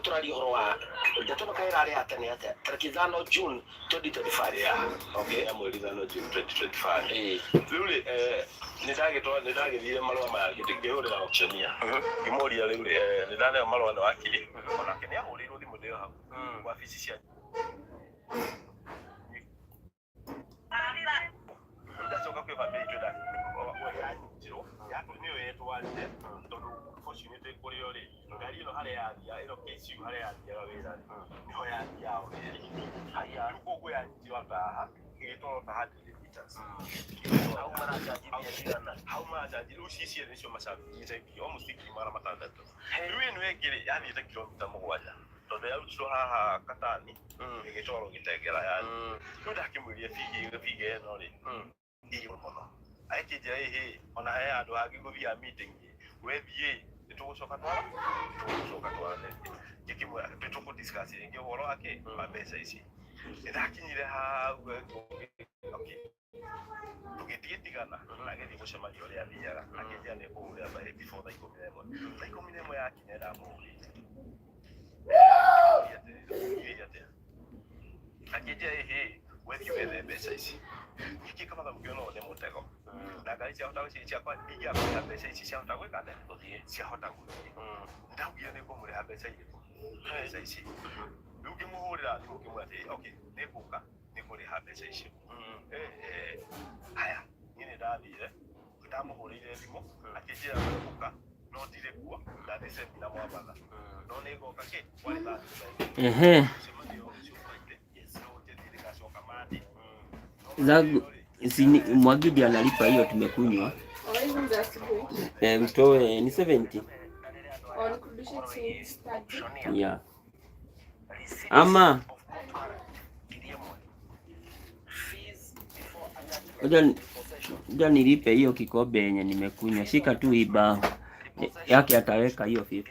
turari horoa ndeto makaira atene ate tarikithano June 2025 okay ya mweri thano June 2025 lule nidagithire marwa ma gitigihurira optionia gimoria lule nidane marwa na wakili ona kenya uliru thimu ndio hau kwa afisi cia ndacoka kwiva mbejo da yako niyo yetu walite tondu fortunate kuri ori ngari no hare ya iro KCU hare ya wira niho ya haya ruko ya njiwa ta ito ta hadi liters how much ajili usisi ni sio masafi yake almost mara matandatu riwe no egere yani ta kilomita mugwanja tondu ya ucho haha katani igitoro gitegera yani ndakimwirie fige no ri iyo mono aiki jai he ona haya ndo agiguthia meeting wethie tugucoka twara gikimwe tutuku discuss ingi horo wake mabesa ici ndakinyire ha okay tugititigana agethi gucemania uria thiaga akijia ni kuuria by before the 11 yakinya ndamuri akijia he wethie wethe mbeca ici kama mkiona one mutego ndagari cia hota cia kwa igia kwa mbeca ici cia hota gwika nde tuthie cia hota guthie ndaugire ni kumuri ha mbeca iriku mbeca ici ndugi muhurira thimu kimwati okay ni kuka ni kuri ha mbeca ici haya nyine ndathire ndamuhurire thimu akijira kuka no ndire kuo ndadise na mwabaga no ni goka ki kwali ta Mwagidi analipa hiyo tumekunywa. Mtoe ni 70. Yeah. Ama Oja nilipe hiyo kikombe yenye nimekunywa. Shika tu hii bao. Yake ataweka hiyo 50.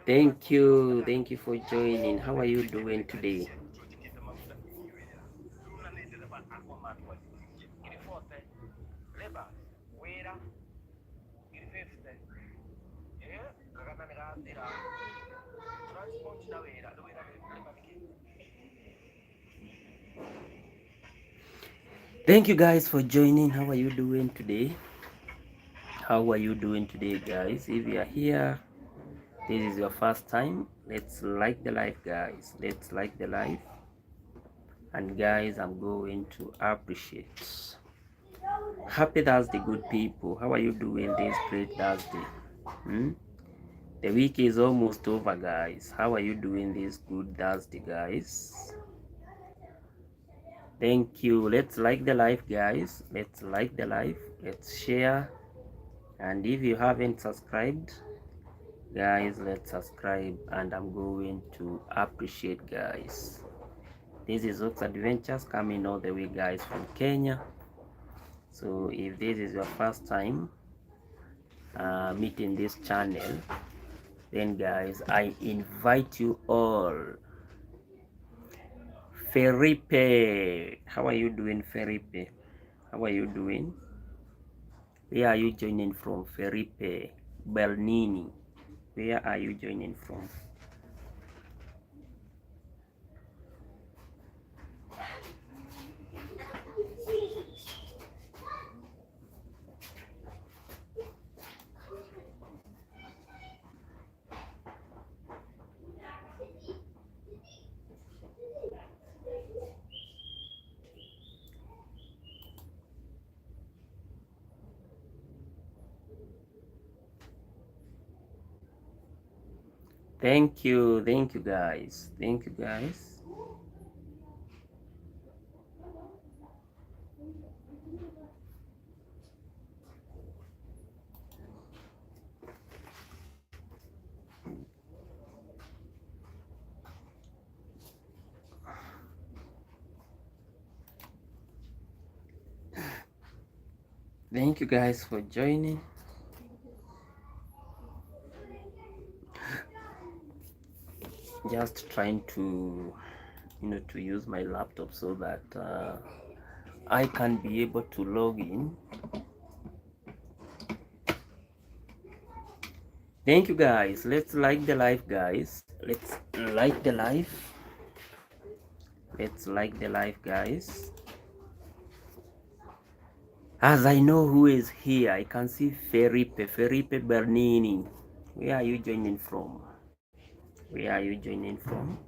Thank you for joining. How are you doing today? Thank you guys for joining. How are you doing today? How are you doing today, guys? If you are here, this is your first time, let's like the live, guys. Let's like the live. And guys, I'm going to appreciate. Happy Thursday, good people. How are you doing this great Thursday? The week is almost over, guys. How are you doing this good Thursday, guys? Thank you. Let's like the live, guys. Let's like the live. Let's share. And if you haven't subscribed, guys, let's subscribe. And I'm going to appreciate, guys. This is Ox Adventures coming all the way, guys, from Kenya. So if this is your first time meeting this channel, then guys, I invite you all. Felipe, how are you doing, Felipe? How are you doing? Where are you joining from, Felipe Bernini? Where are you joining from? Thank you guys. Thank you guys. Thank you guys for joining. just trying to to use my laptop so that I can be able to log in. Thank you guys. Let's like the live, guys. Let's like the live. Let's like the live, guys. As I know who is here, I can see Felipe Bernini. Where are you joining from? Where are you joining from?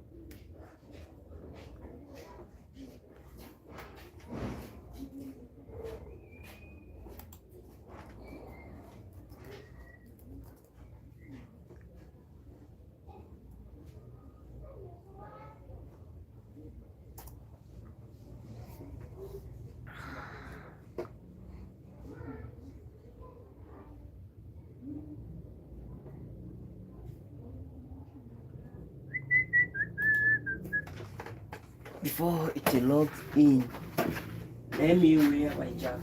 Before it logs in, let me wear my jacket.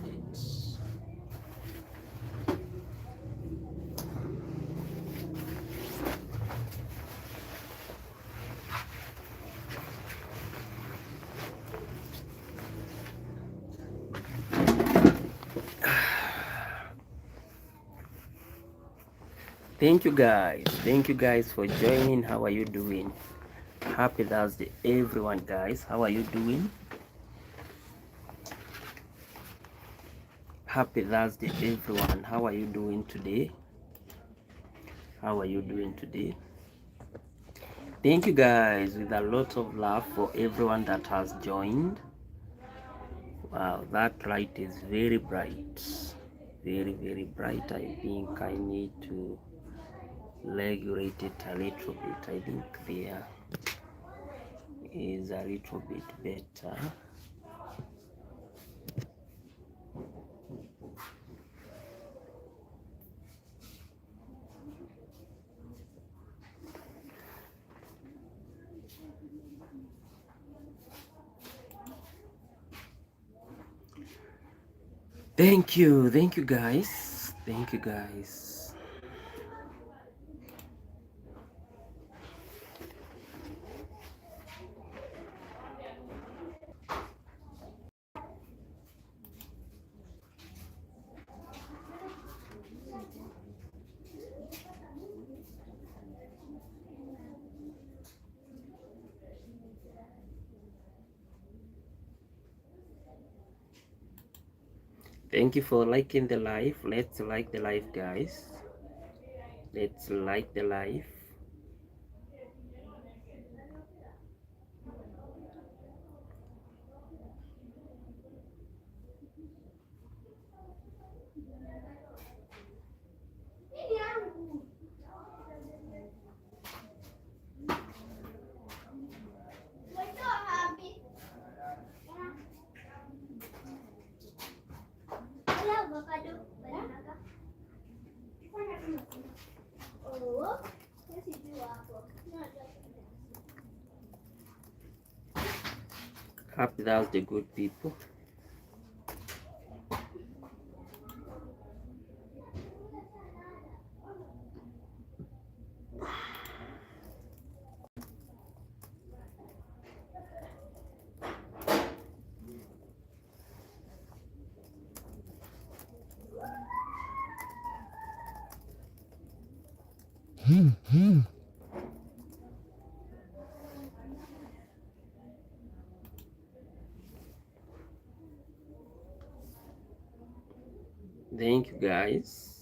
Thank you guys. Thank you guys for joining. How are you doing? Happy Thursday, everyone, guys. How are you doing? Happy Thursday, everyone. How are you doing today? How are you doing today? Thank you guys, with a lot of love for everyone that has joined. Wow, that light is very bright. Very bright. I think I need to regulate it a little bit. I think there is a little bit better. Thank you guys. Thank you guys. Thank you for liking the live. Let's like the live, guys. Let's like the live. Happy Thursday, good people. Thank you guys.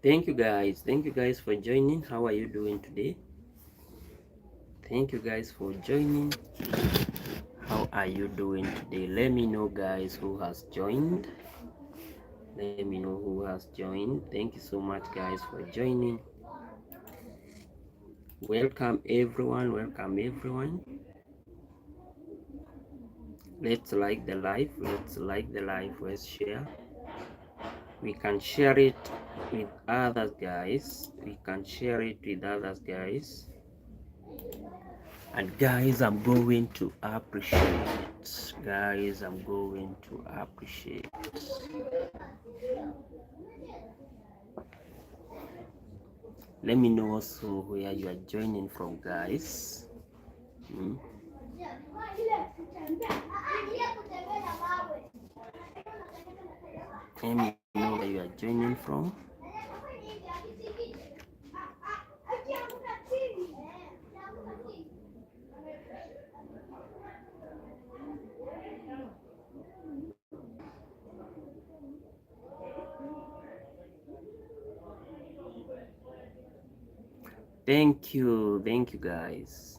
Thank you guys. Thank you guys for joining. How are you doing today? Thank you guys for joining. How are you doing today? Let me know guys who has joined. Let me know who has joined. Thank you so much guys for joining. Welcome everyone. Welcome everyone. Let's like the live. Let's like the live. Let's share. We can share it with others guys. We can share it with others guys. And guys, I'm going to appreciate. Guys, I'm going to appreciate. Let me know also where you are joining from, guys. Let me know where you are joining from. Thank you guys.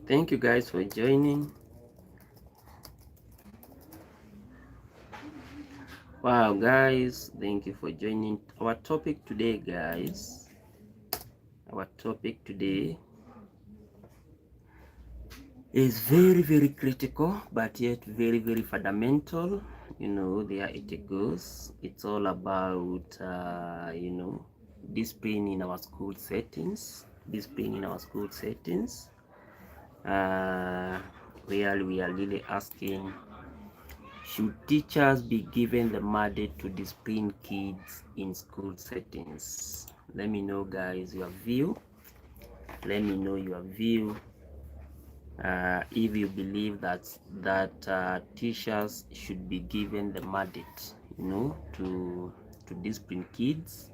Thank you guys for joining. Wow guys, thank you for joining. Our topic today guys, our topic today is very critical, but yet very fundamental. You know, there it goes. It's all about you know, discipline in our school settings. Discipline in our school settings. Where we are really asking, should teachers be given the mandate to discipline kids in school settings? Let me know guys your view. Let me know your view. If you believe that teachers should be given the mandate, you know, to discipline kids,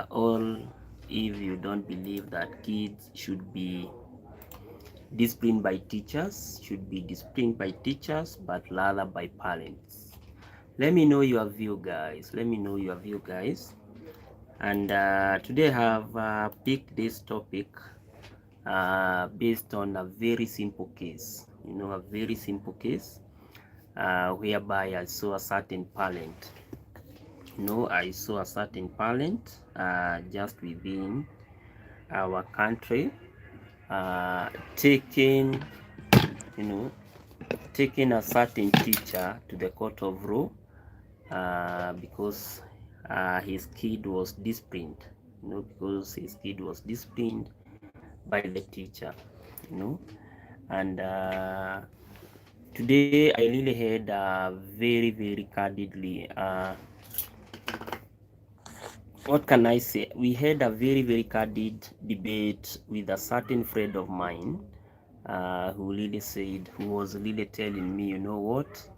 or if you don't believe that kids should be disciplined by teachers, but rather by parents. Let me know your view guys. Let me know your view guys. And today I have picked this topic based on a very simple case, you know, a very simple case whereby I saw a certain parent, you know, I saw a certain parent just within our country taking, you know, taking a certain teacher to the court of law because his kid was disciplined, you know, because his kid was disciplined by the teacher, you know. And today I really had very candidly, what can I say, we had a very candid debate with a certain friend of mine who was really telling me, you know what,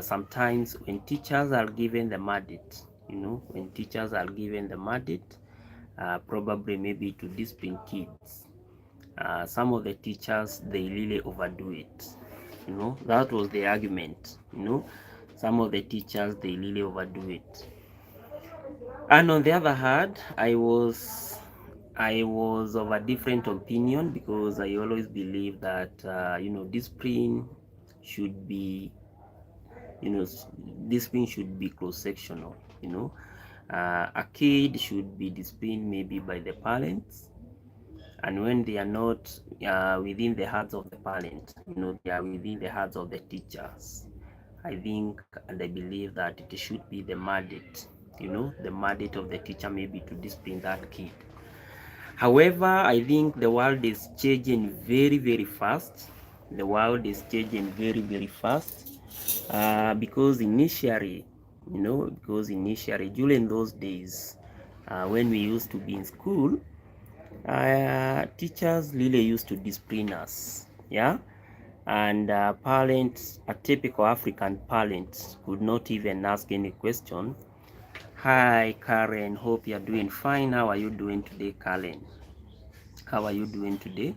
sometimes when teachers are given the mandate, you know, when teachers are given the mandate, probably maybe to discipline kids, some of the teachers, they really overdo it, you know. That was the argument, you know. Some of the teachers, they really overdo it. And on the other hand, I was I was of a different opinion because I always believe that discipline should be discipline should be cross-sectional. A kid should be disciplined maybe by the parents, and when they are not within the hearts of the parent, they are within the hearts of the teachers. I think and I believe that it should be the mandate, the mandate of the teacher maybe to discipline that kid. However, I think the world is changing very, very fast. The world is changing very, very fast because initially, during those days, when we used to be in school, teachers really used to discipline us, yeah, and parents, a typical African parent, could not even ask any question. Hi, Karen. Hope you're doing fine. How are you doing today, Karen? How are you doing today?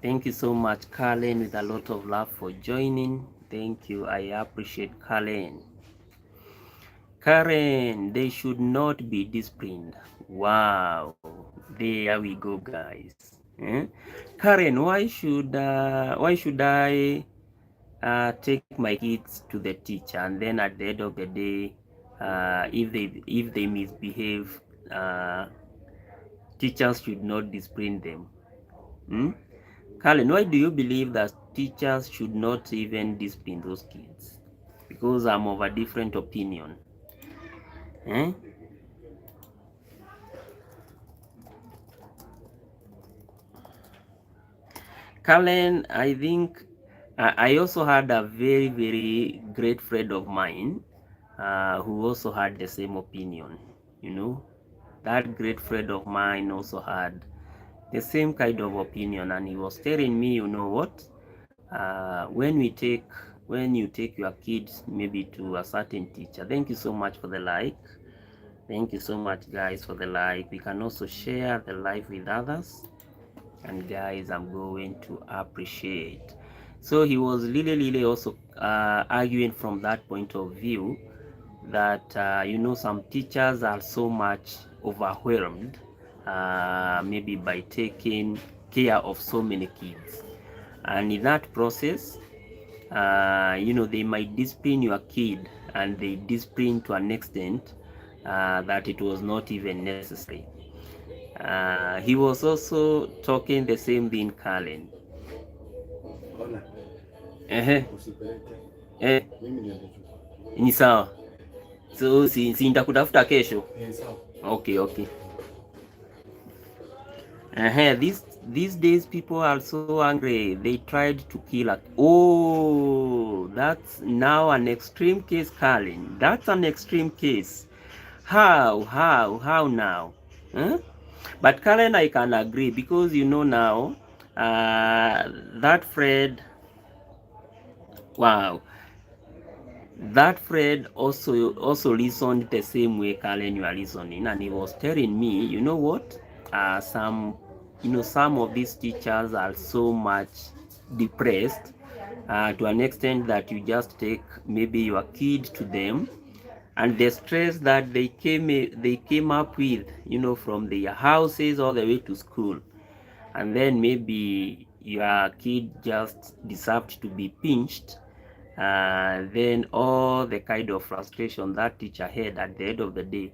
Thank you so much, Karen, with a lot of love for joining. Thank you. I appreciate Karen. Karen, they should not be disciplined. Wow. There we go, guys. Karen, why should I take my kids to the teacher, and then at the end of the day, if they misbehave, teachers should not discipline them? Karen, why do you believe that teachers should not even discipline those kids? Because I'm of a different opinion. Karen, I think I also had a very, very great friend of mine who also had the same opinion. That great friend of mine also had the same kind of opinion, and he was telling me, you know what? When you take your kids maybe to a certain teacher. Thank you so much for the like. Thank you so much, guys, for the like. We can also share the live with others, and guys, I'm going to appreciate. So he was really also arguing from that point of view that some teachers are so much overwhelmed maybe by taking care of so many kids, and in that process they might discipline your kid, and they discipline to an extent that it was not even necessary. He was also talking the same thing, Karen. Ni sawa. So si nitakutafuta kesho. Okay. These days people are so angry. They tried to kill us. Oh, that's now an extreme case, Karen. That's an extreme case. How now? Huh? But Karen, I can agree because now that Fred, wow, that Fred also listened the same way Karen you are listening, and he was telling me, you know what, some of these teachers are so much depressed to an extent that you just take maybe your kid to them, and the stress that they came up with, from their houses all the way to school, and then maybe your kid just deserved to be pinched, then all the kind of frustration that teacher had, at the end of the day,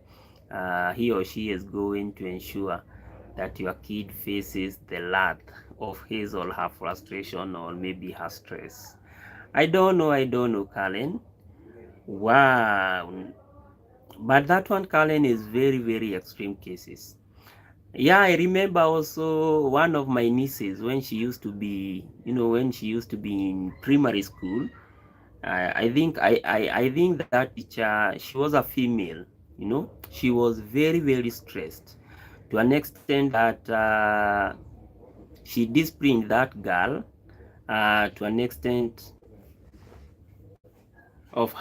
he or she is going to ensure that your kid faces the wrath of his or her frustration, or maybe her stress. I don't know, Karen. Wow. But that one, Karen, is very, very extreme cases. Yeah, I remember also one of my nieces when she used to be, in primary school. I think that teacher, she was a female. She was very, very stressed to an extent that she disciplined that girl to an extent of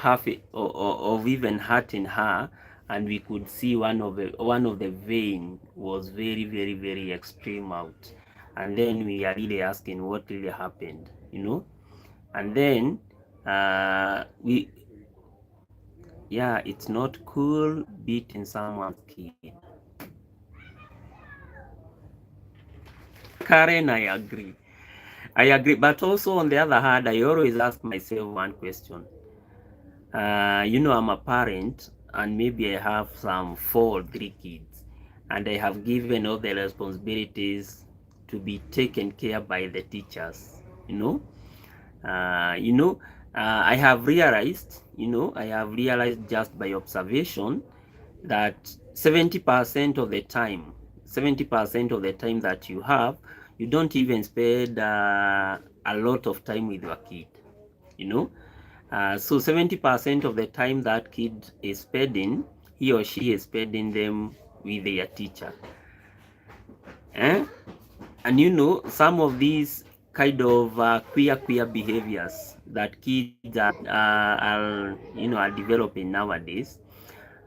of even hurting her, and we could see one of the vein was very, very, very extreme out, and then we are really asking what really happened, and then it's not cool beating someone's kid. Karen, I agree. I agree. But also on the other hand, I always ask myself one question. I'm a parent, and maybe I have some 4 or 3 kids, and I have given all the responsibilities to be taken care by the teachers. You know, I have realized, just by observation that 70% of the time, 70% of the time that you have, you don't even spend a lot of time with your kid. You know, so 70% of the time that kid is spending, he or she is spending them with their teacher. And some of these kind of queer behaviors that kids are developing nowadays,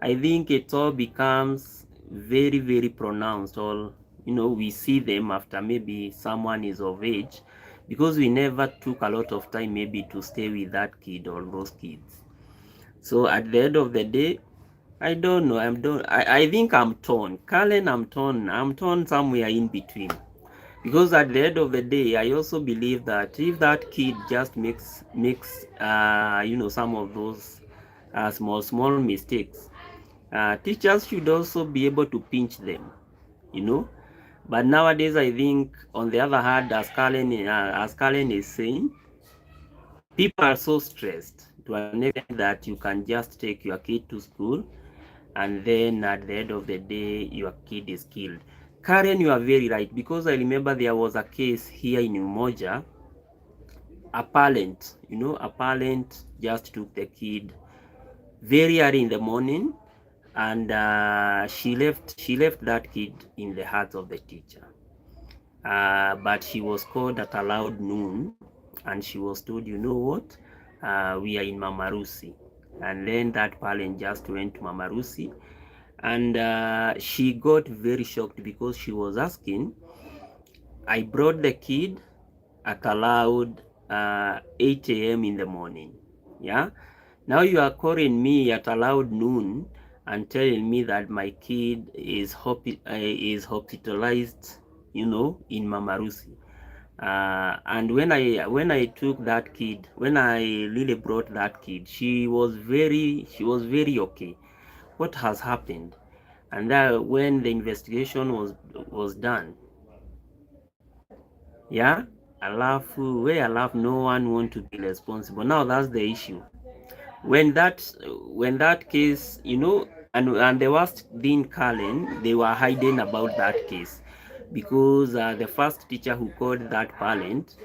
I think it all becomes very, very pronounced. Or we see them after maybe someone is of age, because we never took a lot of time maybe to stay with that kid or those kids. So at the end of the day, I don't know. I think I'm torn. Kalen, I'm torn. I'm torn somewhere in between. Because at the end of the day, I also believe that if that kid just makes some of those small mistakes, teachers should also be able to pinch them. You know. But nowadays, I think, on the other hand, as Kalen is saying, people are so stressed to an extent that you can just take your kid to school, and then at the end of the day, your kid is killed. Karen, you are very right, because I remember there was a case here in Umoja. A parent just took the kid very early in the morning, and she left that kid in the hands of the teacher. But she was called at a loud noon, and she was told, you know what, we are in Mamarusi. And then that parent just went to Mamarusi, and she got very shocked, because she was asking, I brought the kid at a loud 8 a.m. in the morning. Yeah. Now you are calling me at a loud noon and telling me that my kid is hospitalized, in Mamarusi. And when I took that kid, when I really brought that kid, she was very okay. What has happened? And then when the investigation was done, yeah, I love no one want to be responsible. Now that's the issue. When that case, and the worst thing, Kalen, they were hiding about that case, because the first teacher who called that parent,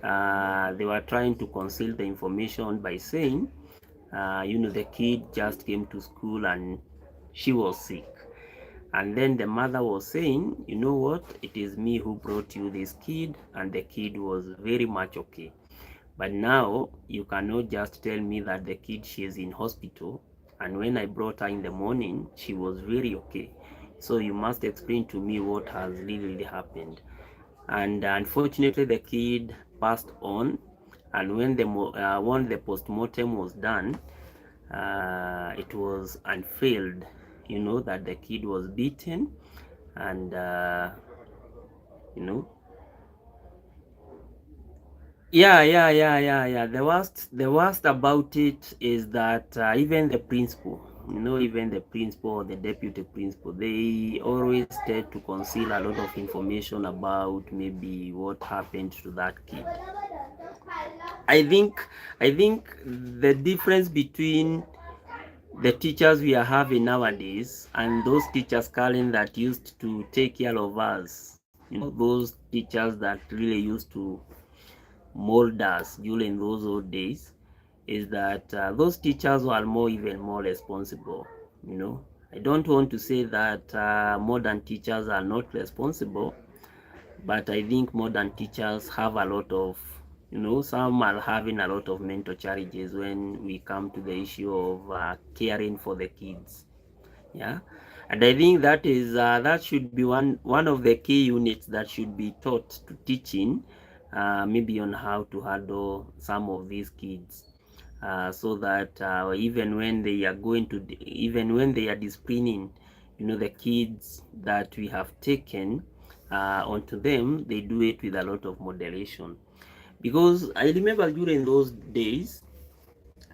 they were trying to conceal the information by saying, the kid just came to school and she was sick. And then the mother was saying, you know what, it is me who brought you this kid, and the kid was very much okay. But now you cannot just tell me that the kid, she is in hospital, and when I brought her in the morning, she was very okay. So you must explain to me what has really happened. And unfortunately, the kid passed on, and when the post-mortem was done, it was unveiled, that the kid was beaten, and you know yeah. The worst about it is that even the principal or the deputy principal, they always tend to conceal a lot of information about maybe what happened to that kid. I think the difference between the teachers we are having nowadays and those teachers, Karen, that used to take care of us, those teachers that really used to mold us during those old days, is that those teachers were even more responsible. I don't want to say that modern teachers are not responsible, but I think modern teachers have a lot of, some are having a lot of mental challenges when we come to the issue of caring for the kids. Yeah. And I think that should be one of the key units that should be taught to teaching, maybe on how to handle some of these kids, so that even when they are disciplining, the kids that we have taken onto them, they do it with a lot of moderation. Because I remember during those days,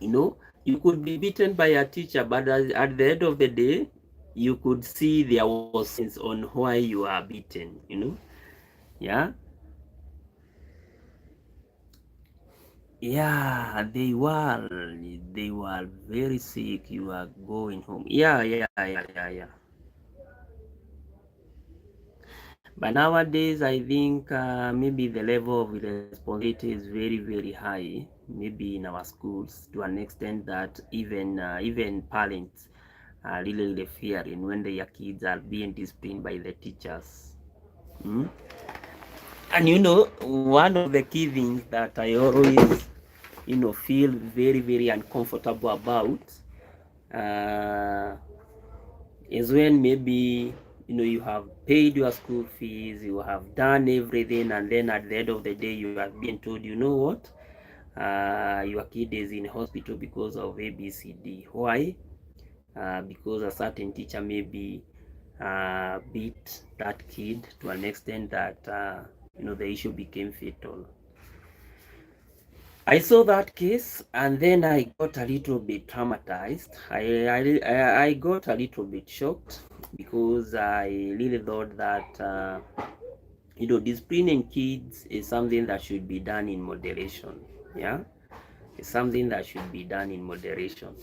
you could be beaten by a teacher, but at the end of the day, you could see there was sense on why you are beaten, Yeah. Yeah, they were very sick. You are going home. Yeah. But nowadays, I think maybe the level of responsibility is very, very high. Maybe in our schools, to an extent that even parents are really fearing when their kids are being disciplined by the teachers. Mm? And one of the key things that I always feel very, very uncomfortable about uh, is when maybe you have paid your school fees, you have done everything, and then at the end of the day you are being told, what, your kid is in hospital because of ABCD. Why? Because a certain teacher maybe beat that kid to an extent that the issue became fatal. I saw that case and then I got a little bit traumatized. I got a little bit shocked because I really thought that disciplining kids is something that should be done in moderation. Yeah, it's something that should be done in moderation.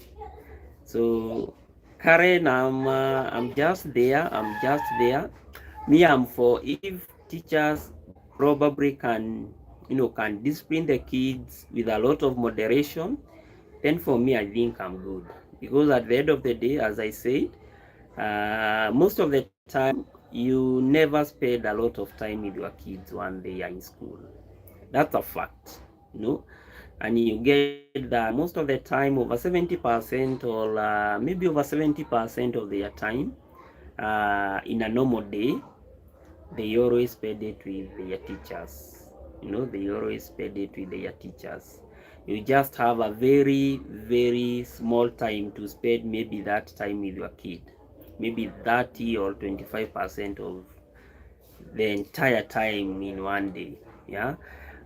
So, Karen, I'm just there. I'm just there. Me, I'm for if teachers probably can discipline the kids with a lot of moderation, then for me, I think I'm good. Because at the end of the day, as I said, most of the time, you never spend a lot of time with your kids when they are in school. That's a fact, and you get that most of the time, over 70% or maybe over 70% of their time, in a normal day, they always spend it with their teachers. They always spend it with their teachers. You just have a very, very small time to spend maybe that time with your kid. Maybe 30 or 25% of the entire time in one day. Yeah.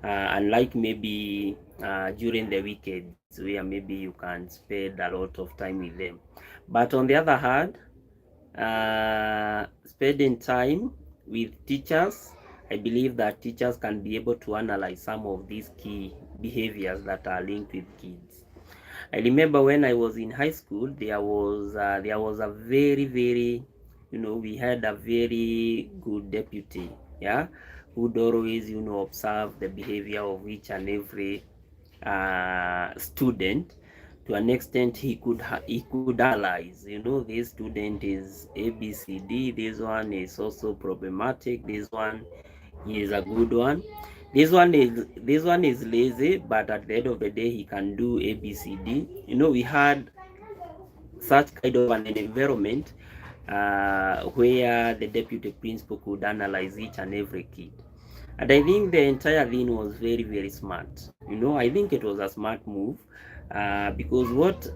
Unlike maybe during the weekends where maybe you can spend a lot of time with them. But on the other hand, spending time with teachers, I believe that teachers can be able to analyze some of these key behaviors that are linked with kids. I remember when I was in high school, there was a very, very, we had a very good deputy, yeah, who'd always, observe the behavior of each and every student. To an extent, he could analyze, this student is ABCD, this one is also problematic, this one is a good one, this one is lazy, but at the end of the day he can do ABCD. We had such kind of an environment where the deputy principal could analyze each and every kid. And I think the entire thing was very, very smart. I think it was a smart move because what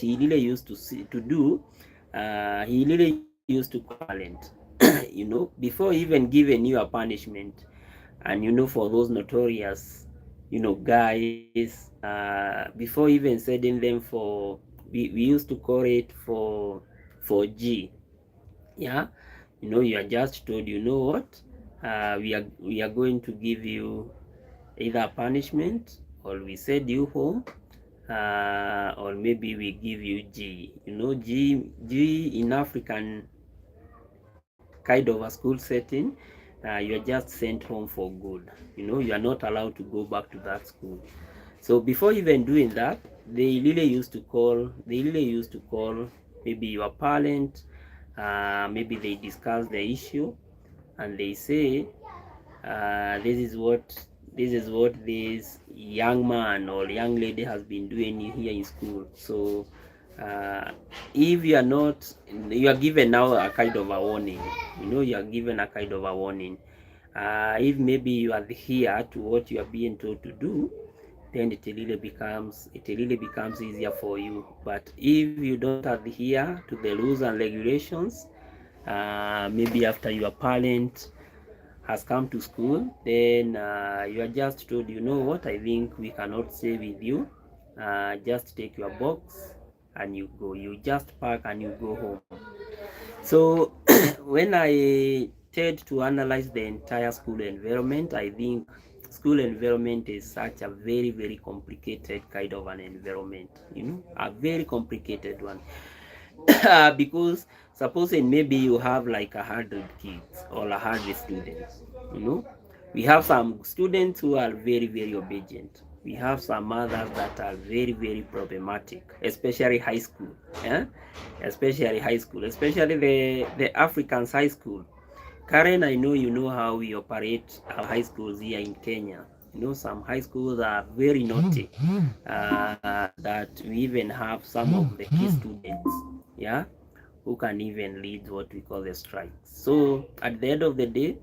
he really used to do, he really used to talent. Before even giving you a punishment, and for those notorious, guys, before even sending them for, we used to call it for G. Yeah, you are just told, what, we are going to give you either punishment, or we send you home, or maybe we give you G. G in African kind of a school setting, you are just sent home for good. You are not allowed to go back to that school. So before even doing that, they really used to call maybe your parent, maybe they discuss the issue and they say, this is what this young man or young lady has been doing here in school. So if you are not, you are given now a kind of a warning. You are given a kind of a warning. If maybe you adhere to what you are being told to do, then it really becomes easier for you. But if you don't adhere to the rules and regulations, maybe after your parent has come to school, then you are just told, you know what, I think we cannot stay with you. Just take your box and you go. You just pack and you go home. So when I tried to analyze the entire school environment, I think school environment is such a very, very complicated kind of an environment, you know, a very complicated one. Because supposing maybe you have like 100 kids or 100 students, you know, we have some students who are very, very obedient. We have some others that are very, very problematic, especially high school. Yeah? Especially high school, especially the Africans high school. Karen, I know you know how we operate our high schools here in Kenya. You know, some high schools are very naughty. That we even have some of the key students, yeah, who can even lead what we call the strikes. So at the end of the day,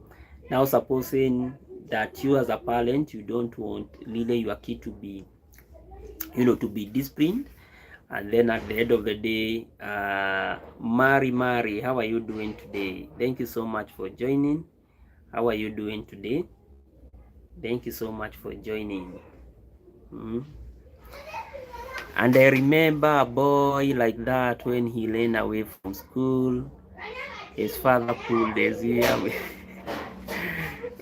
now supposing that you as a parent, you don't want really your kid to be, you know, to be disciplined, and then at the end of the day, Mary, how are you doing today? Thank you so much for joining. How are you doing today? Thank you so much for joining. And I remember a boy like that when he ran away from school. His father pulled his ear.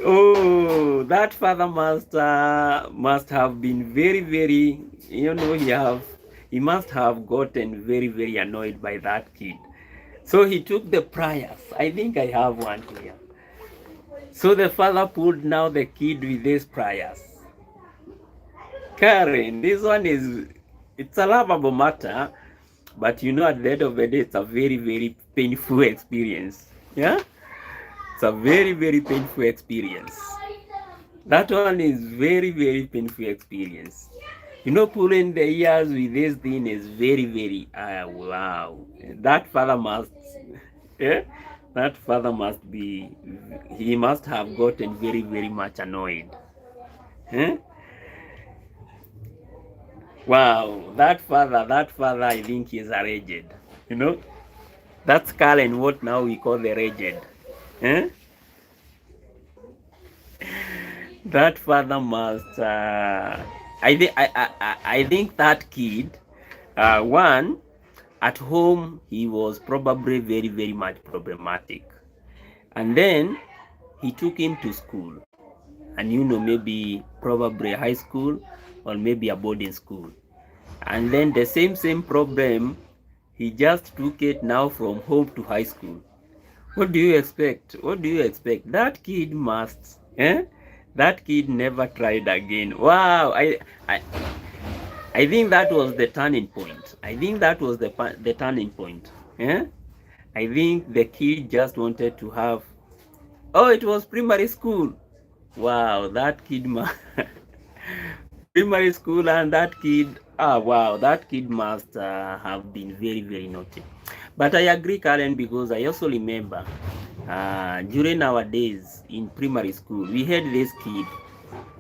Oh, that father must have been very, very, you know, he must have gotten very, very annoyed by that kid. So he took the pliers. I think I have one here. So the father pulled now the kid with these pliers. Karen, this one it's a lovable matter, but you know, at the end of the day, it's a very, very painful experience. Yeah? It's a very, very painful experience. That one is very, very painful experience. You know, pulling the ears with this thing is very, very, wow. That father must, yeah? That father must be, he must have gotten very, very much annoyed. Eh? Wow, that father, I think he's a raged. You know, that's Karen, what now we call the raged. Eh? That father must. I think that kid, one, at home he was probably very, very much problematic, and then he took him to school, and you know, maybe probably high school or maybe a boarding school, and then the same problem, he just took it now from home to high school. What do you expect? What do you expect? That kid must, that kid never tried again. Wow, I think that was the turning point. I think that was the turning point. Yeah? I think the kid just wanted to have, oh, it was primary school. Wow, that kid primary school, and that kid, wow, that kid must have been very, very naughty. But I agree, Karen, because I also remember during our days in primary school, we had this kid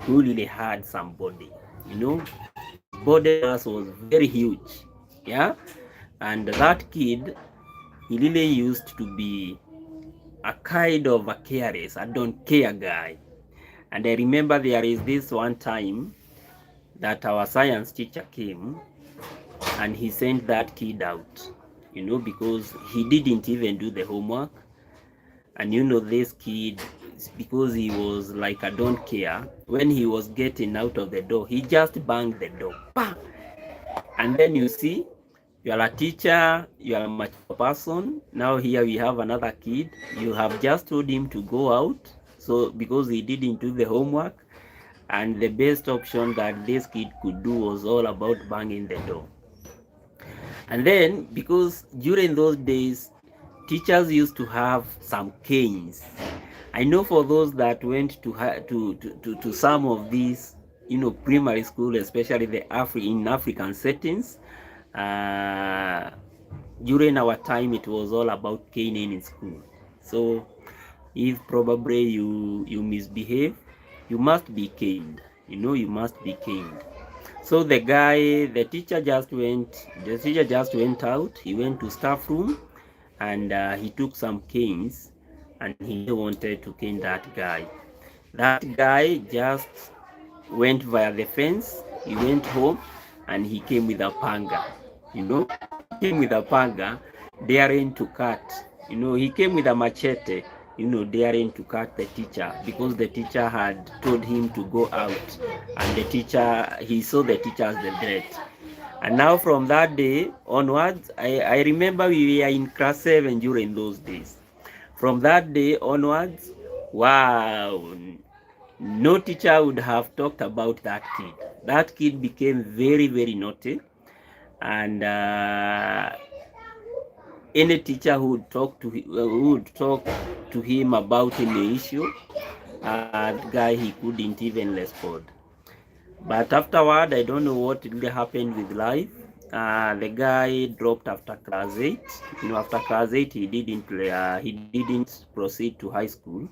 who really had somebody, you know, body mass was very huge, yeah, and that kid, he really used to be a kind of a careless, I don't care guy. And I remember there is this one time that our science teacher came and he sent that kid out, you know, because he didn't even do the homework. And you know, this kid, because he was like, I don't care, when he was getting out of the door, he just banged the door. Bah! And then you see, you are a teacher, you are a mature person. Now here we have another kid. You have just told him to go out, so because he didn't do the homework, and the best option that this kid could do was all about banging the door. And then, because during those days, teachers used to have some canes. I know for those that went to some of these, you know, primary school, especially the in African settings, during our time, it was all about caning in school. So if probably you misbehave, you must be caned. You know, you must be caned. So the teacher just went out. He went to staff room, and he took some canes and he wanted to cane that guy. That guy just went via the fence. He went home and he came with a panga. You know, he came with a panga, daring to cut. You know, he came with a machete, you know, daring to cut the teacher because the teacher had told him to go out, and the teacher, he saw the teacher as the threat. And now from that day onwards, I remember we were in class 7 during those days. From that day onwards, wow, no teacher would have talked about that kid. That kid became very, very naughty, and any teacher who would talk to him about any issue, the guy, he couldn't even respond. But afterward, I don't know what really happened with life. The guy dropped after class 8. You know, after class 8, he didn't proceed to high school.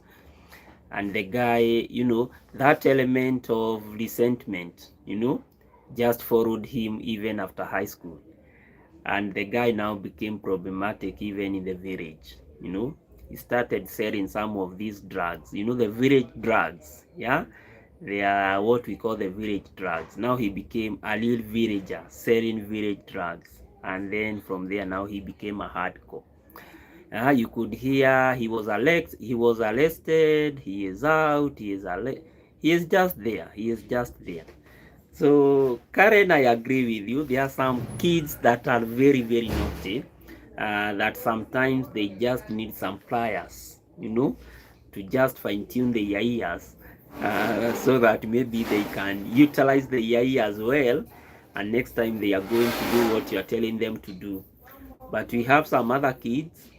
And the guy, you know, that element of resentment, you know, just followed him even after high school. And the guy now became problematic even in the village. You know, he started selling some of these drugs, you know, the village drugs. Yeah, they are what we call the village drugs. Now he became a real villager selling village drugs, and then from there now he became a hardcore. You could hear he was arrested, he is out, he is just there, he is just there. So Karen, I agree with you. There are some kids that are very, very naughty, that sometimes they just need some pliers, you know, to just fine tune their ears, so that maybe they can utilize their ears well, and next time they are going to do what you are telling them to do. But we have some other kids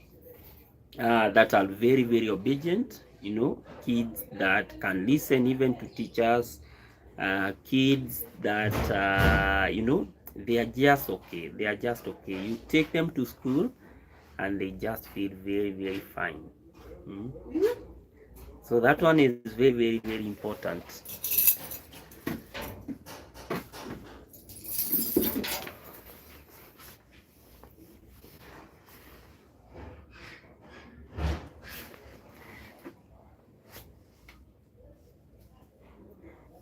that are very, very obedient, you know, kids that can listen even to teachers, kids that, you know, they are just okay. They are just okay. You take them to school and they just feel very, very fine. Mm. So that one is very, very, very important.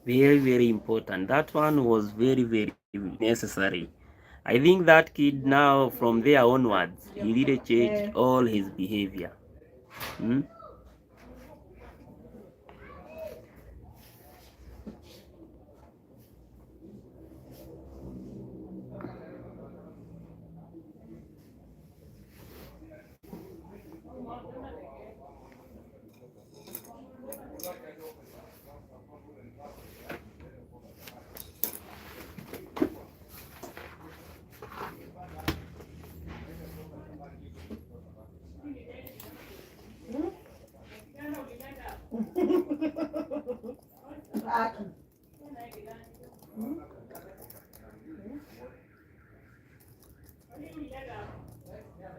Very, very important. That one was very, very necessary. I think that kid now, from there onwards, he really changed all his behavior. Hmm?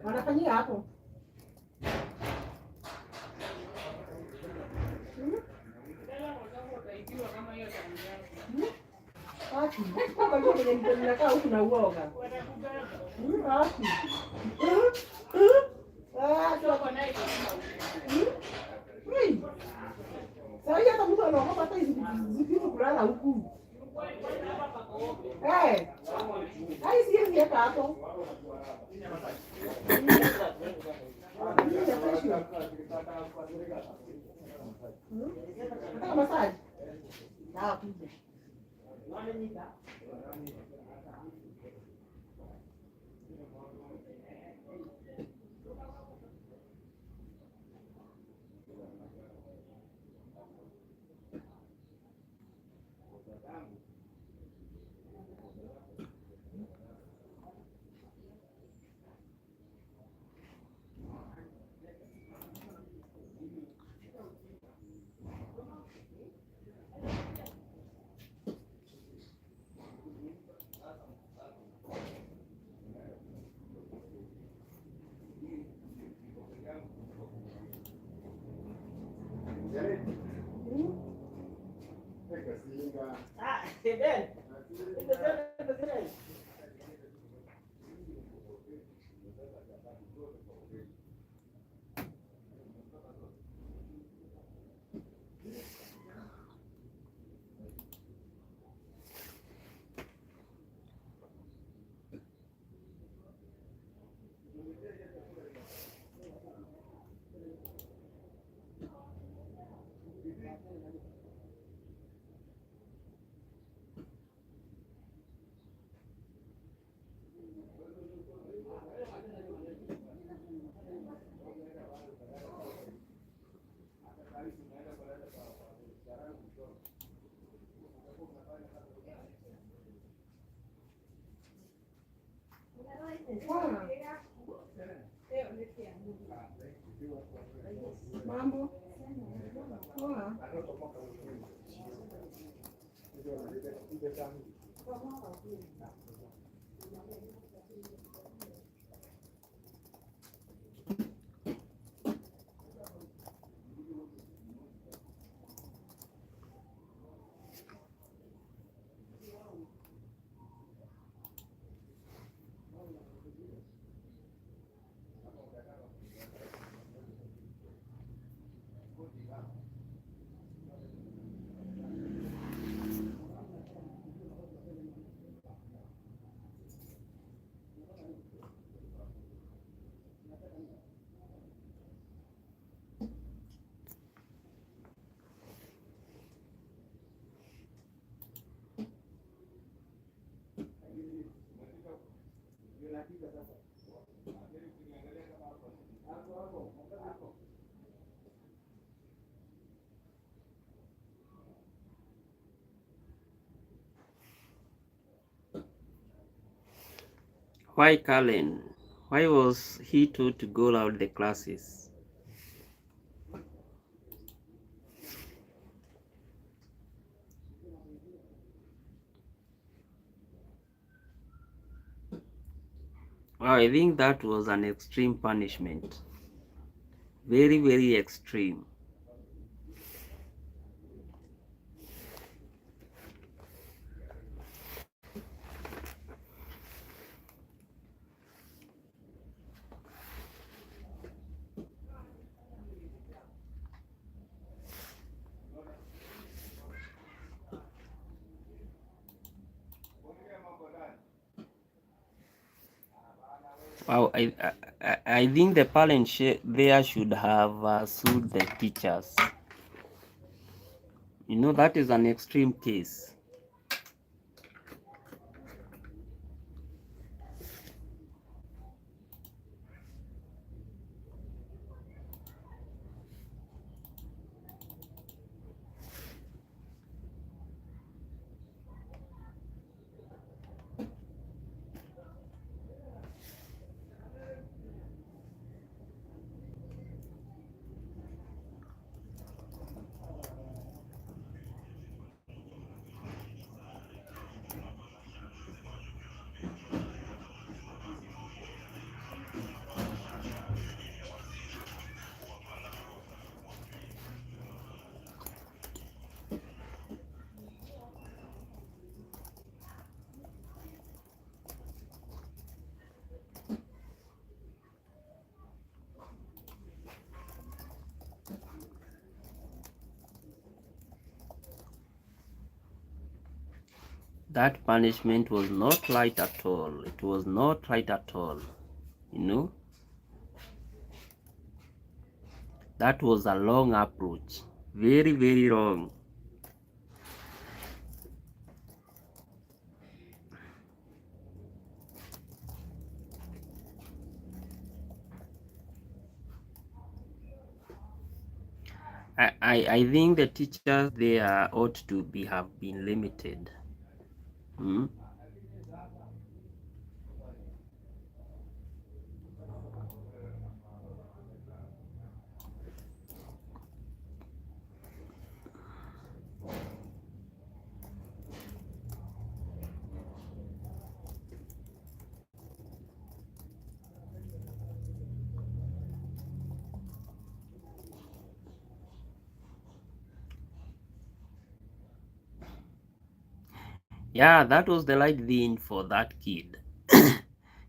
Wanafanyia hapo. Kama vile ninakaa huku na uoga. Sasa hata mtu anaogopa hata hizi vitu kulala huku. Hai siwezi hata hapo. Nataka masaji. Sawa kuja. Mambo. Poa. Why Cullen? Why was he told to go out the classes? Well, I think that was an extreme punishment. Very, very extreme. Wow, I think the parents there should have sued the teachers. You know, that is an extreme case. That punishment was not right at all. It was not right at all. You know, that was a long approach. Very, very wrong. I think the teachers there ought to have been limited. Hmm? Yeah, that was the right thing for that kid.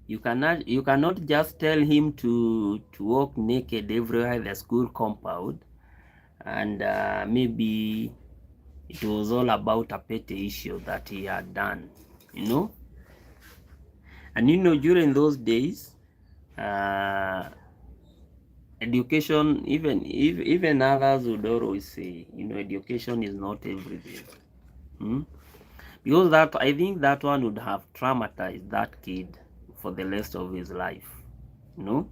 You cannot just tell him to walk naked everywhere in the school compound, and maybe it was all about a petty issue that he had done, you know. And you know, during those days, education, even others would always say, you know, education is not everything. Because that, I think that one would have traumatized that kid for the rest of his life, you know.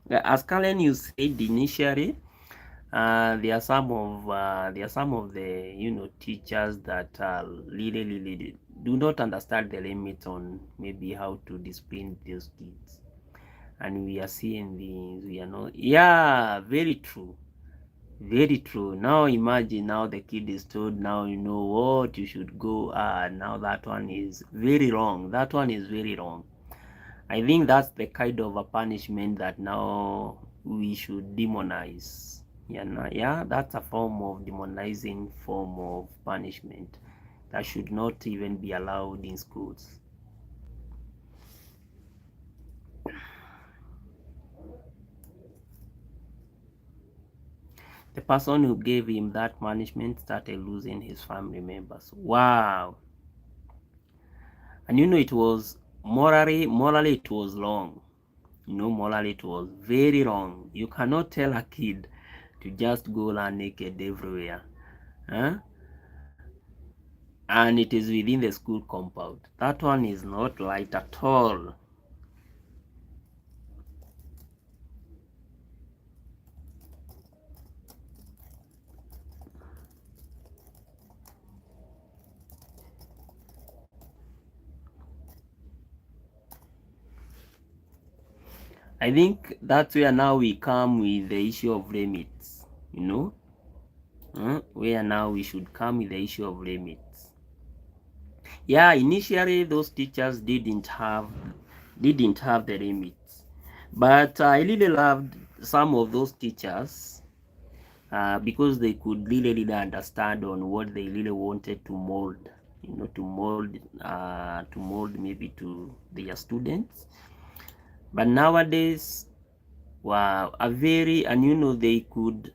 As Kalen, you said initially, there are some of the, you know, teachers that really do not understand the limits on maybe how to discipline those kids, and we are seeing these. We are not. Yeah, very true. Very true. Now imagine, now the kid is told, now you know what, you should go. Now that one is very wrong. That one is very wrong. I think that's the kind of a punishment that now we should demonize. Yeah, that's a form of demonizing form of punishment that should not even be allowed in schools. The person who gave him that punishment started losing his family members. Wow. And you know, it was morally it was wrong. You know, morally it was very wrong. You cannot tell a kid to just go run naked everywhere. Huh? And it is within the school compound. That one is not right at all. I think that's where now we come with the issue of limits, you know, where now we should come with the issue of limits. Yeah, initially those teachers didn't have the limits, but I really loved some of those teachers because they could really understand on what they really wanted to mold, you know, to mold maybe to their students. But nowadays, wow, and you know, they could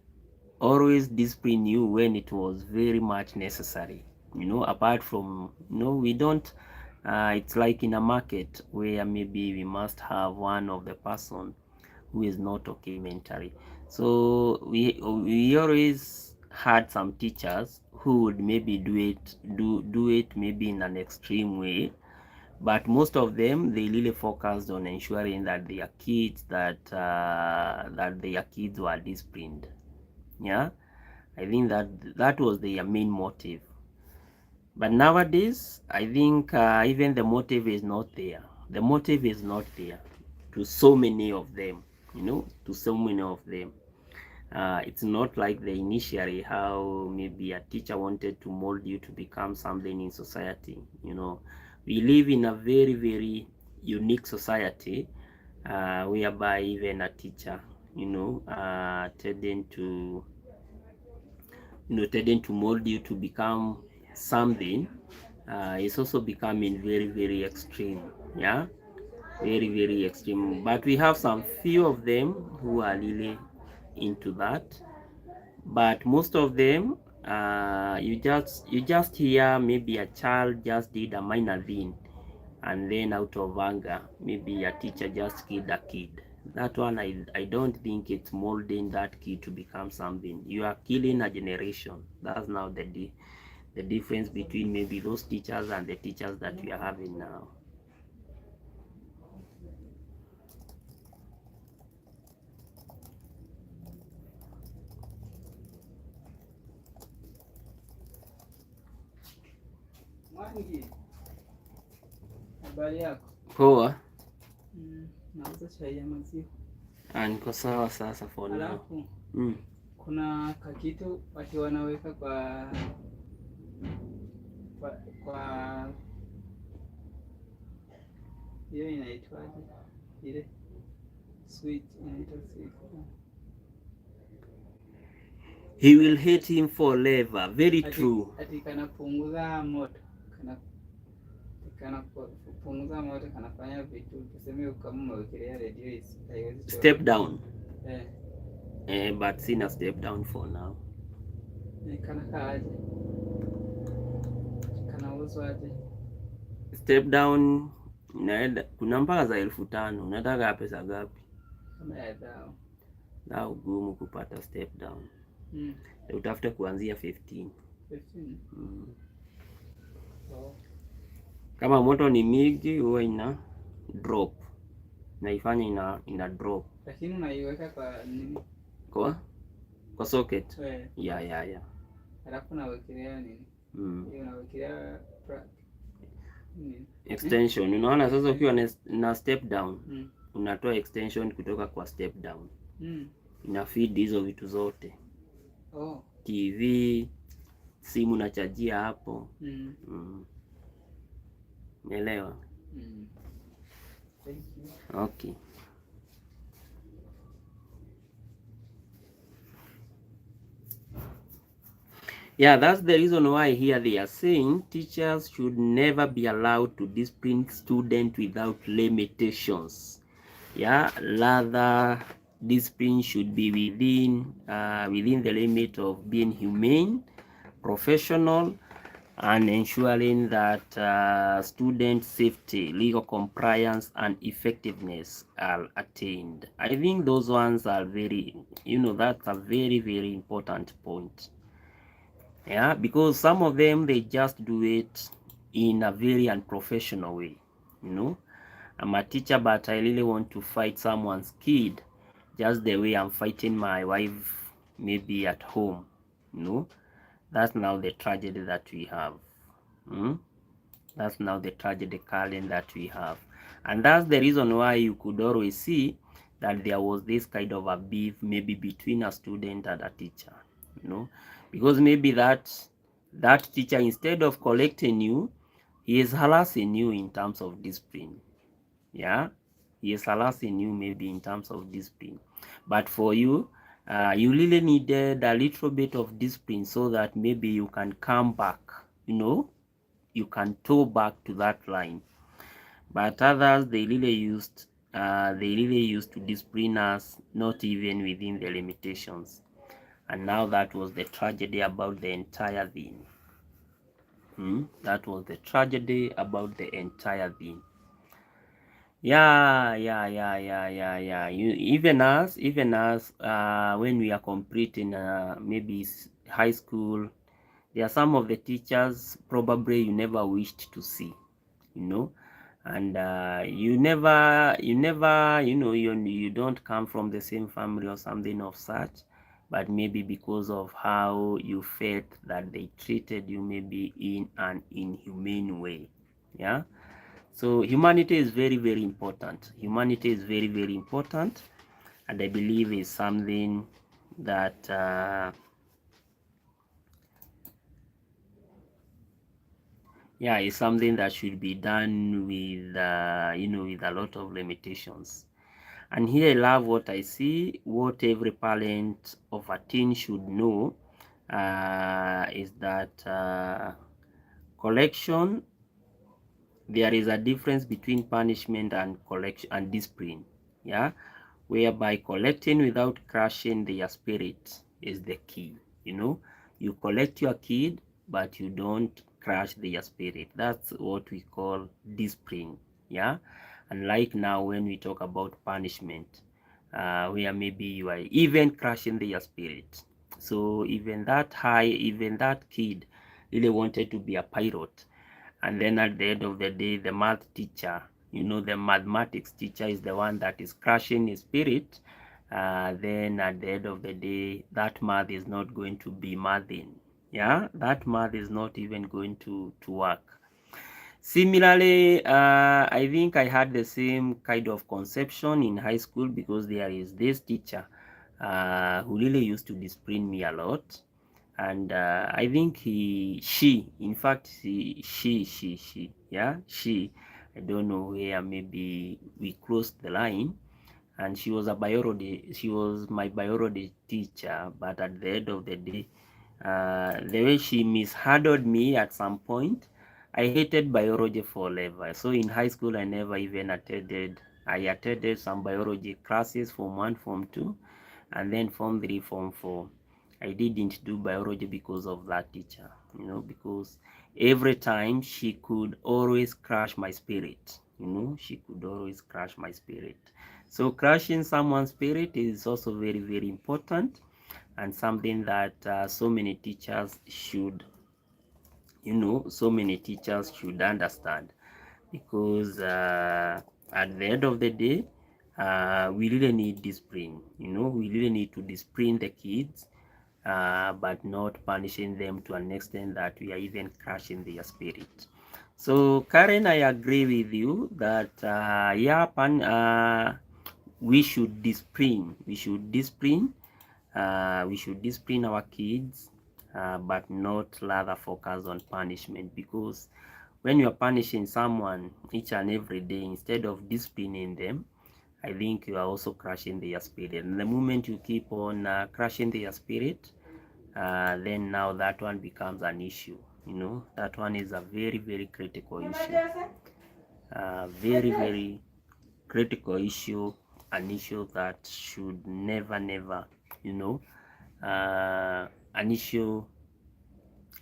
always discipline you when it was very much necessary. You know, apart from, you know, we don't, it's like in a market where maybe we must have one of the person who is not okay mentally. So we always had some teachers who would maybe do it maybe in an extreme way, but most of them, they really focused on ensuring that their kids were disciplined. Yeah, I think that was their main motive. But nowadays, I think even the motive is not there. The motive is not there to so many of them, you know, to so many of them. It's not like the initially how maybe a teacher wanted to mold you to become something in society. You know, we live in a very unique society whereby even a teacher, you know, tending to mold you to become something is also becoming very extreme. Yeah, very extreme. But we have some few of them who are really into that, but most of them you just hear maybe a child just did a minor thing, and then out of anger maybe a teacher just killed a kid. That one, I don't think it's molding that kid to become something. You are killing a generation. That's now the difference between maybe those teachers and the teachers that we are having now. Habari yako? Poa. Nauza chai ya maziwa. Niko sawa sasa for now. Alafu kuna kakitu watu wanaweka kwa hiyo inaitwaje? Ile switch inaitwa switch. He will hate him forever. Very true. Ati kanapunguza moto. Kanapunguza moto, kanafanya vitu. Tuseme kama umewekelea radio haiwezi step down. But sina step down for now. Kana kaaje? Kanauzwa aje? Step down kuna mpaka za 5,000. Unataka pesa gapi? Na ugumu kupata step down. Utafute kuanzia 15. Kama moto ni mingi huwa ina drop. Naifanya ina drop. Lakini unaiweka kwa nini? Kwa socket. Yeah. Alafu nawekelea nini? Unawekelea extension. Unaona sasa ukiwa na step down, unatoa extension kutoka kwa step down. Ina feed hizo vitu zote. TV, simu na chajia hapo. Umeelewa? Okay. Yeah, that's the reason why here they are saying teachers should never be allowed to discipline students without limitations. Yeah, rather discipline should be within the limit of being humane, professional, and ensuring that student safety, legal compliance, and effectiveness are attained. I think those ones are very, that's a very, very important point. Yeah, because some of them, they just do it in a very unprofessional way. I'm a teacher, but I really want to fight someone's kid just the way I'm fighting my wife maybe at home. That's now the tragedy that we have. That's now the tragedy, Karen, that we have. And that's the reason why you could always see that there was this kind of a beef maybe between a student and a teacher. Because maybe that teacher, instead of collecting you, he is harassing you in terms of discipline. Yeah, he is harassing you maybe in terms of discipline. But for you, you really needed a little bit of discipline so that maybe you can come back, you can toe back to that line. But others, they really used to discipline us, not even within the limitations. And now that was the tragedy about the entire thing. That was the tragedy about the entire thing. Yeah. Even us, when we are completing maybe high school, there are some of the teachers probably you never wished to see, and you never, you don't come from the same family or something of such, but maybe because of how you felt that they treated you maybe in an inhumane way. Yeah. So humanity is very, very important. Humanity is very, very important, and I believe is something that is something that should be done with with a lot of limitations. And here I love what I see. What every parent of a teen should know is that collection. There is a difference between punishment and collection and discipline. Yeah, whereby collecting without crushing their spirit is the key. You collect your kid, but you don't crush their spirit. That's what we call discipline. Yeah, and like now when we talk about punishment, where maybe you are even crushing their spirit. So even that kid really wanted to be a pilot, and then at the end of the day, the math teacher, the mathematics teacher is the one that is crushing his spirit. Then at the end of the day, that math is not going to be mathing. Yeah, that math is not even going to work. Similarly, I think I had the same kind of conception in high school, because there is this teacher who really used to discipline me a lot. And I think she, I don't know where maybe we crossed the line, and she was my biology teacher. But at the end of the day, the way she mishandled me at some point, I hated biology forever. So in high school, I never even attended. I attended some biology classes, Form 1, Form 2, and then Form 3, Form 4. I didn't do biology because of that teacher. you know, because every time she could always crush my spirit, you know, she could always crush my spirit. So crushing someone's spirit is also very, very important, and something that so many teachers should, you know, so many teachers should understand, because at the end of the day, we really need discipline, you know, we really need to discipline the kids, but not punishing them to an extent that we are even crushing their spirit. So Karen, I agree with you that we should discipline, we should discipline our kids, but not rather focus on punishment, because when you are punishing someone each and every day instead of disciplining them, I think you are also crushing their spirit. And the moment you keep on crushing their spirit, then now that one becomes an issue. You know, that one is a very, very critical issue. Very, very critical issue, an issue that should never, never, you know, an issue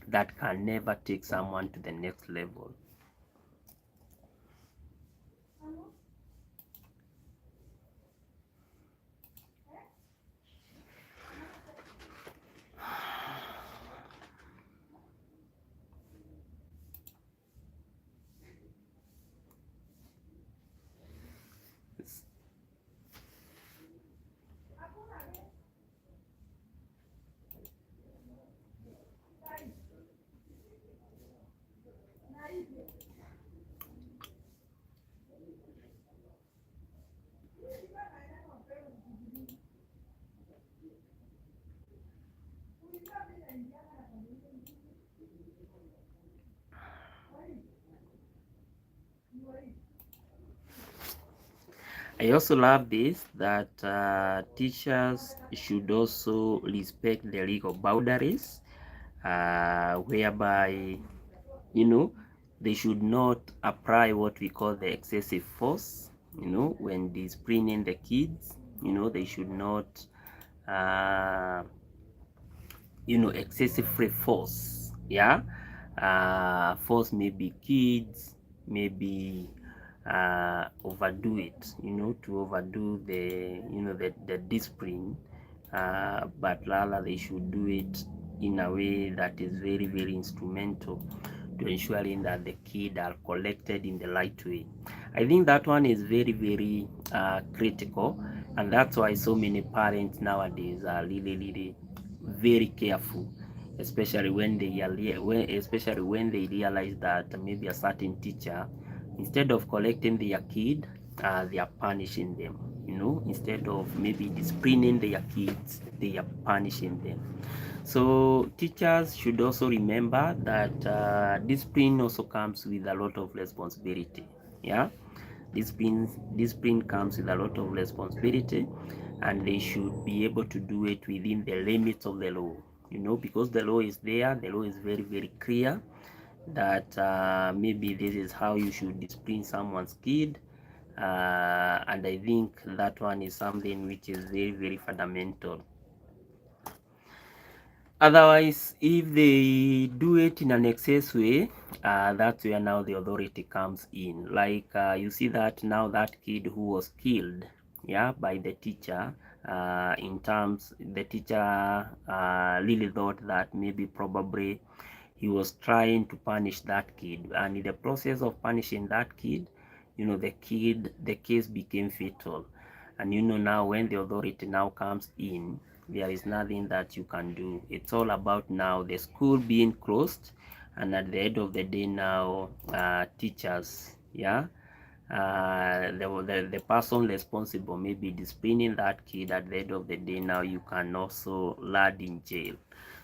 that can never take someone to the next level. I also love this, that teachers should also respect the legal boundaries, whereby, you know, they should not apply what we call the excessive force, you know, when disciplining the kids. You know, they should not, you know, excessive free force. Yeah, force maybe kids, maybe overdo it, you know, to overdo the, you know, the discipline, but rather they should do it in a way that is very, very instrumental to ensuring that the kids are collected in the right way. I think that one is very, very critical, and that's why so many parents nowadays are really, really very careful, especially when they realize that maybe a certain teacher, instead of collecting their kid, they are punishing them. You know, instead of maybe disciplining their kids, they are punishing them. So teachers should also remember that discipline also comes with a lot of responsibility. Yeah, discipline comes with a lot of responsibility, and they should be able to do it within the limits of the law. You know, because the law is there, the law is very, very clear that maybe this is how you should discipline someone's kid, and I think that one is something which is very, very fundamental. Otherwise, if they do it in an excess way, that's where now the authority comes in. Like you see that now that kid who was killed, yeah, by the teacher, in terms, the teacher really thought that maybe probably he was trying to punish that kid, and in the process of punishing that kid, you know, the case became fatal. And you know, now when the authority now comes in, there is nothing that you can do. It's all about now the school being closed, and at the end of the day now, teachers, yeah, the person responsible maybe disciplining that kid, at the end of the day now you can also land in jail.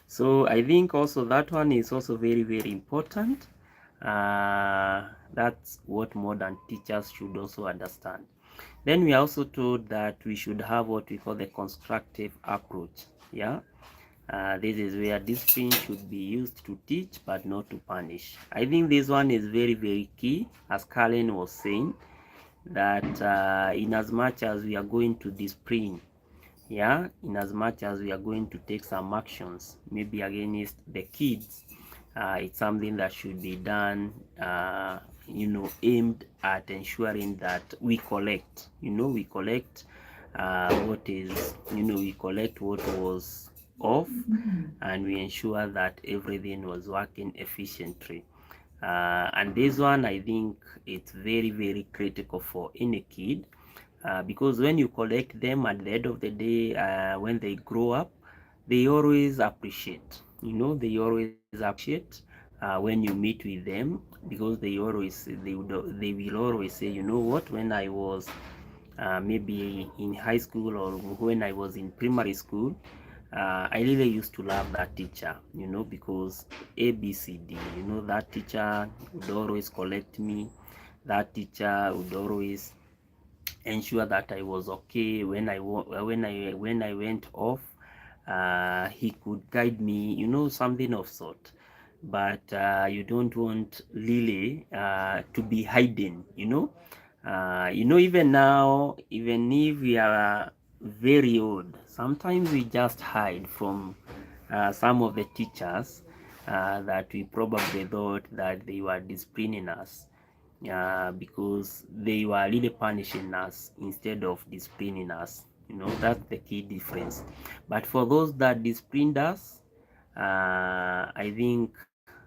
So I think also that one is also very, very important. That's what modern teachers should also understand. Then we are also told that we should have what we call the constructive approach. Yeah, this is where discipline should be used to teach but not to punish. I think this one is very, very key, as Karen was saying, that in as much as we are going to discipline, yeah, in as much as we are going to take some actions maybe against the kids, It's something that should be done, aimed at ensuring that we collect, we collect what is, we collect what was off, and we ensure that everything was working efficiently. And this one, I think it's very, very critical for any kid, because when you collect them at the end of the day, when they grow up, they always appreciate, they always appreciate when you meet with them, because they will always say, you know what, when I was maybe in high school, or when I was in primary school, I really used to love that teacher, because ABCD, that teacher would always collect me. That teacher would always ensure that I was okay when I went off. He could guide me, something of sort. But you don't want really to be hiding, even now, even if we are very old, sometimes we just hide from some of the teachers that we probably thought that they were disciplining us, because they were really punishing us instead of disciplining us. That's the key difference. But for those that disciplined us, I think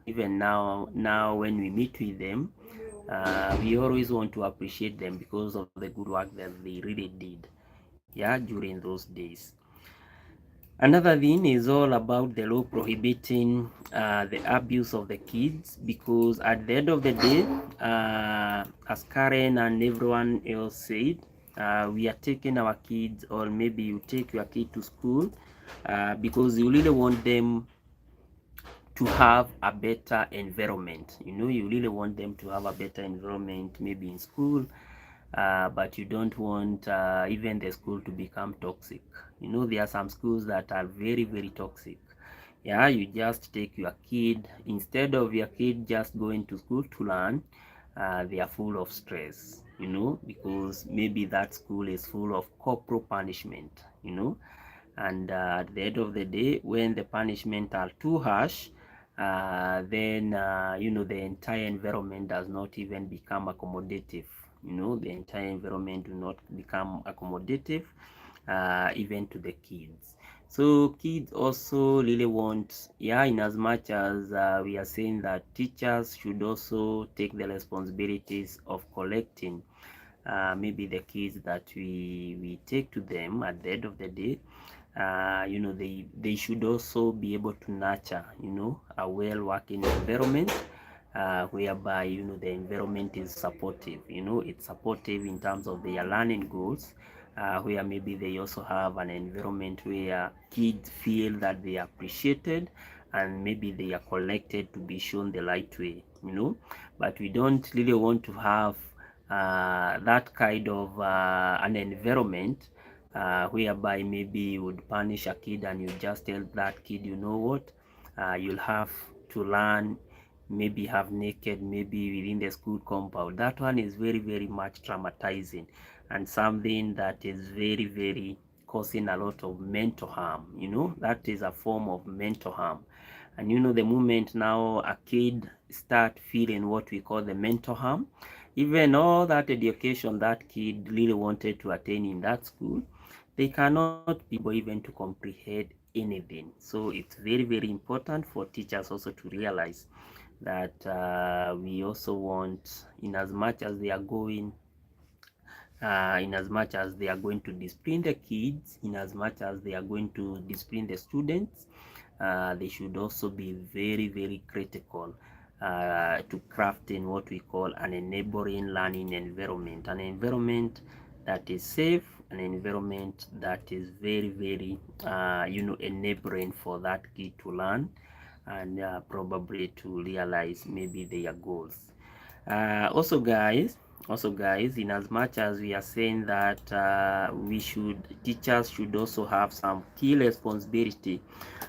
even now when we meet with them, we always want to appreciate them because of the good work that they really did, during those days. Another thing is all about the law prohibiting the abuse of the kids, because at the end of the day, as Karen and everyone else said, we are taking our kids, or maybe you take your kid to school because you really want them to have a better environment. You really want them to have a better environment, maybe in school, but you don't want even the school to become toxic. There are some schools that are very, very toxic. You just take your kid, instead of your kid just going to school to learn, they are full of stress, because maybe that school is full of corporal punishment, and at the end of the day, when the punishment are too harsh, then the entire environment does not even become accommodative. The entire environment do not become accommodative, even to the kids. So kids also really want, in as much as we are saying that teachers should also take the responsibilities of collecting maybe the kids that we take to them at the end of the day. They should also be able to nurture, a well working environment, whereby the environment is supportive. It's supportive in terms of their learning goals, where maybe they also have an environment where kids feel that they are appreciated, and maybe they are collected to be shown the right way. But we don't really want to have that kind of an environment whereby maybe you would punish a kid and you just tell that kid, you know what, you'll have to learn, maybe have naked, maybe within the school compound. That one is very, very much traumatizing, and something that is very, very causing a lot of mental harm. That is a form of mental harm. And the moment now a kid start feeling what we call the mental harm, even all that education that kid really wanted to attain in that school, they cannot be able even to comprehend anything. So it's very, very important for teachers also to realize that we also want, in as much as they are going to discipline the kids, in as much as they are going to discipline the students, they should also be very, very critical to crafting what we call an enabling learning environment, an environment that is safe, an environment that is very, very enabling for that kid to learn, and probably to realize maybe their goals. Also guys, in as much as we are saying that teachers should also have some key responsibility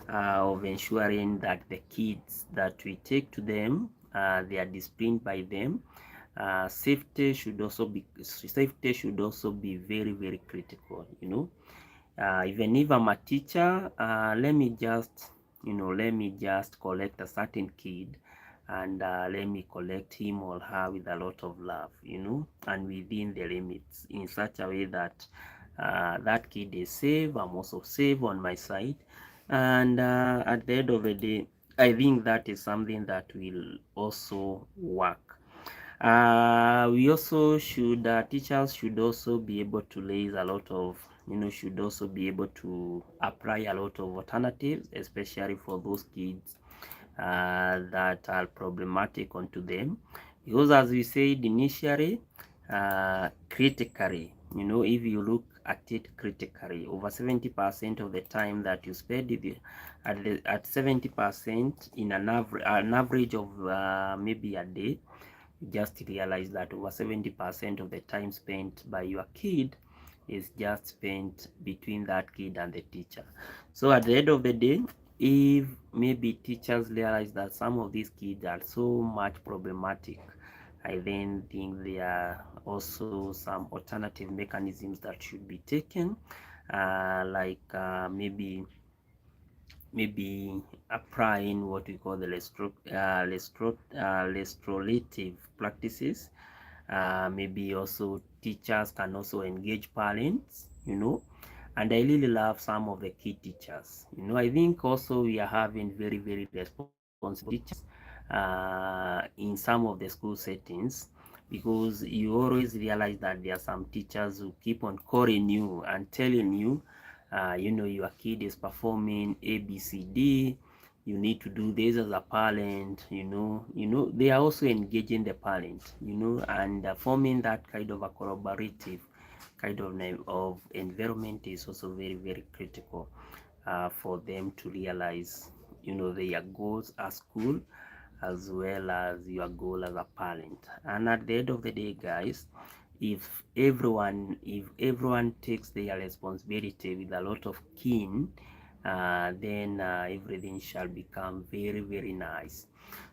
of ensuring that the kids that we take to them, they are disciplined by them. Safety should also be very, very critical. Even if I'm a teacher, let me just let me just collect a certain kid, and let me collect him or her with a lot of love, and within the limits, in such a way that that kid is safe, I'm also safe on my side. And at the end of the day, I think that is something that will also work. We also should, teachers should also be able to raise a lot of, should also be able to apply a lot of alternatives, especially for those kids that are problematic onto them. Because as we said initially, critically, if you look at it critically, over 70% of the time that you spend it, at 70% in an average of maybe a day, you just realize that over 70% of the time spent by your kid is just spent between that kid and the teacher. So at the end of the day, if maybe teachers realize that some of these kids are so much problematic, I then think there are also some alternative mechanisms that should be taken, like maybe applying what we call the restorative practices. Maybe also teachers can also engage parents, and I really love some of the key teachers. I think also we are having very, very responsible teachers in some of the school settings, because you always realize that there are some teachers who keep on calling you and telling you, your kid is performing ABCD, you need to do this as a parent. They are also engaging the parent, and forming that kind of a collaborative kind of environment is also very, very critical for them to realize, their goals as school, as well as your goal as a parent. And at the end of the day, guys, if everyone takes their responsibility with a lot of keen, then everything shall become very, very nice.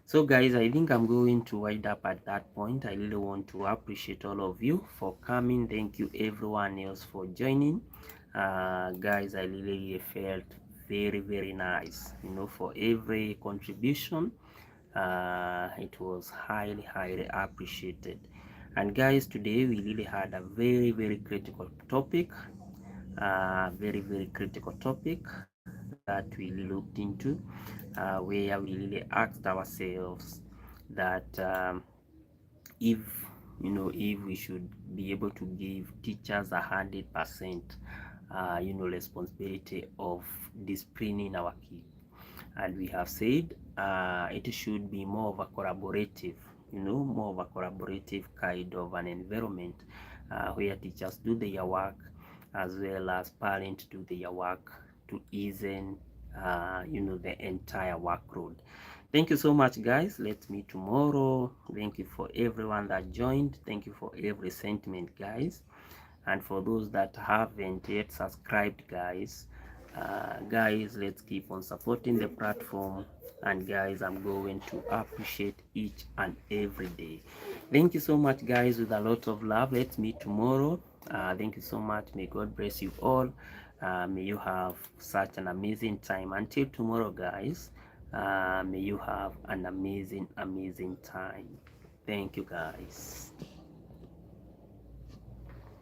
So guys, I think I'm going to wind up at that point. I really want to appreciate all of you for coming. Thank you everyone else for joining. Guys, I really felt very, very nice, for every contribution. It was highly, highly appreciated. And guys, today we really had a very, very critical topic, very, very critical topic that we looked into, where we really asked ourselves that if if we should be able to give teachers 100% responsibility of disciplining our kids. And we have said it should be more of a collaborative, more of a collaborative kind of an environment, where teachers do their work as well as parents do their work to ease the entire workload. Thank you so much, guys. Let's meet tomorrow. Thank you for everyone that joined. Thank you for every sentiment, guys. And for those that haven't yet subscribed, guys, let's keep on supporting the platform. And guys, I'm going to appreciate each and every day. Thank you so much, guys, with a lot of love. Let's meet tomorrow. Thank you so much. May God bless you all. May you have such an amazing time. Until tomorrow, guys, may you have an amazing, amazing time. Thank you, guys.